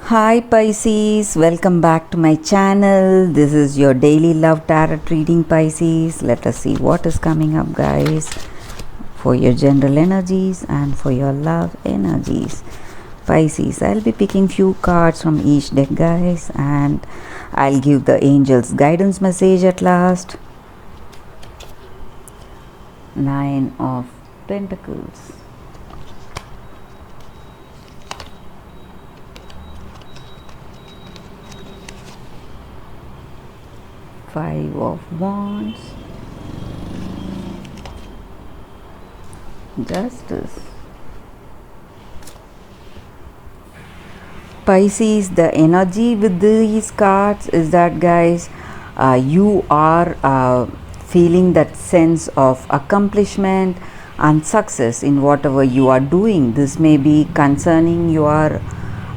Hi Pisces, welcome back to my channel. This is your daily love tarot reading, Pisces. Let us see what is coming up, guys, for your general energies and for your love energies. Pisces, I'll be picking few cards from each deck, guys, and I'll give the angels guidance message at last. Nine of Pentacles, Five of Wands, Justice. Pisces, the energy with these cards is that, guys, you are feeling that sense of accomplishment and success in whatever you are doing. This may be concerning your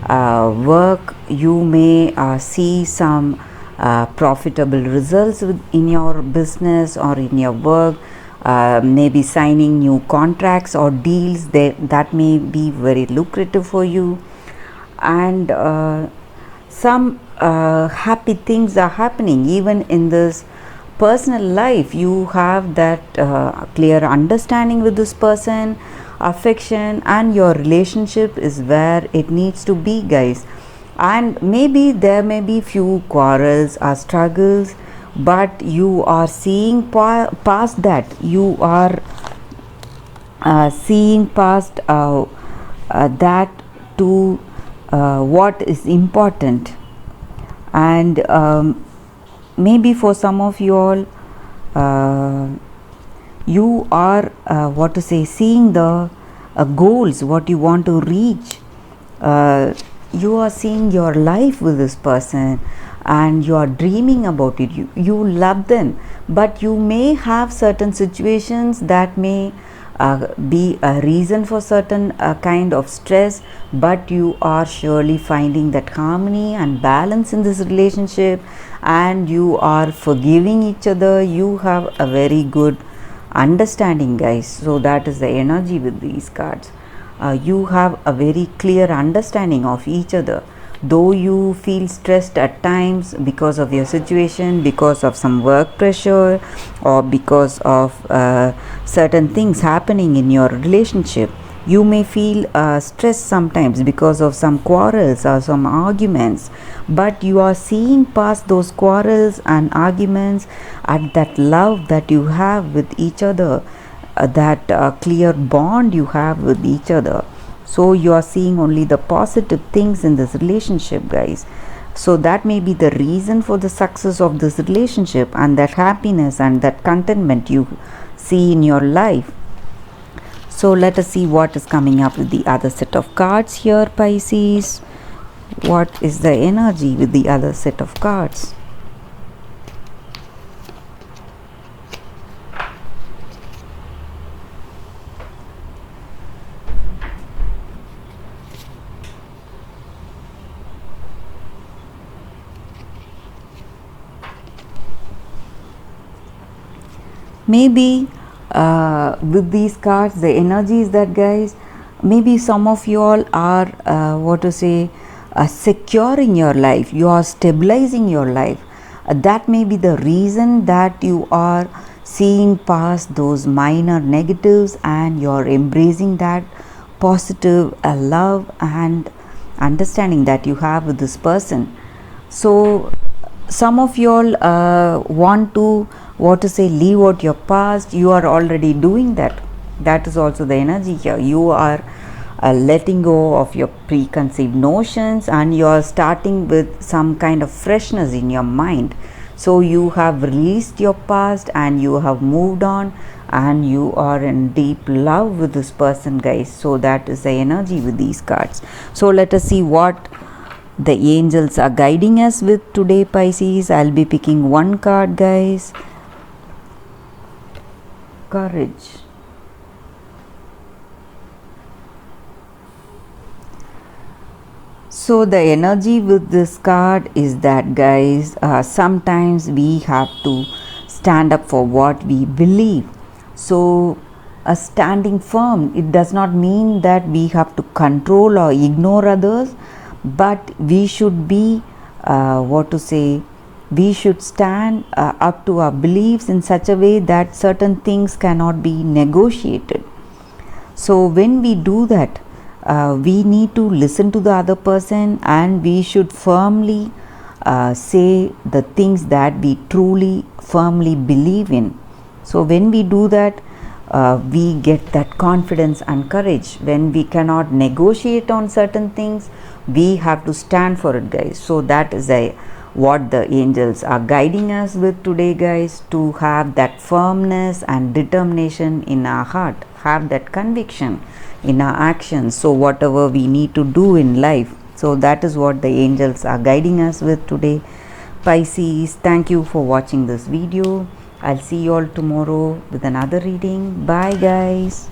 work. You may see some profitable results in your business or in your work. Maybe signing new contracts or deals that may be very lucrative for you, and some happy things are happening even in this personal life. You have that clear understanding with this person, affection, and your relationship is where it needs to be, guys. And maybe there may be few quarrels or struggles, but you are seeing past that. You are seeing past that to what is important. And maybe for some of you all, you are seeing the goals what you want to reach. You are seeing your life with this person and you are dreaming about it. You love them, but you may have certain situations that may be a reason for certain kind of stress, but you are surely finding that harmony and balance in this relationship, and you are forgiving each other. You have a very good understanding, guys. So that is the energy with these cards. You have a very clear understanding of each other, though you feel stressed at times because of your situation, because of some work pressure, or because of certain things happening in your relationship. You may feel stressed sometimes because of some quarrels or some arguments, but you are seeing past those quarrels and arguments at that love that you have with each other, that clear bond you have with each other. So you are seeing only the positive things in this relationship, guys. So that may be the reason for the success of this relationship and that happiness and that contentment you see in your life. So let us see what is coming up with the other set of cards here, Pisces. What is the energy with the other set of cards? Maybe with these cards, the energy is that, guys, maybe some of you all are securing your life. You are stabilizing your life. That may be the reason that you are seeing past those minor negatives and you are embracing that positive love and understanding that you have with this person. So some of you all want to leave out your past. You are already doing that. That is also the energy here. You are letting go of your preconceived notions and you are starting with some kind of freshness in your mind. So you have released your past and you have moved on and you are in deep love with this person, guys. So that is the energy with these cards. So let us see what the angels are guiding us with today, Pisces. I'll be picking one card, guys. Courage. So the energy with this card is that, guys, sometimes we have to stand up for what we believe. So standing firm, it does not mean that we have to control or ignore others, but we should be we should stand up to our beliefs in such a way that certain things cannot be negotiated. So when we do that, we need to listen to the other person, and we should firmly say the things that we truly firmly believe in. So when we do that, we get that confidence and courage. When we cannot negotiate on certain things, we have to stand for it, guys. So that is what the angels are guiding us with today, guys, to have that firmness and determination in our heart, have that conviction in our actions. So whatever we need to do in life, so that is what the angels are guiding us with today. Pisces, thank you for watching this video. I'll see you all tomorrow with another reading. Bye, guys.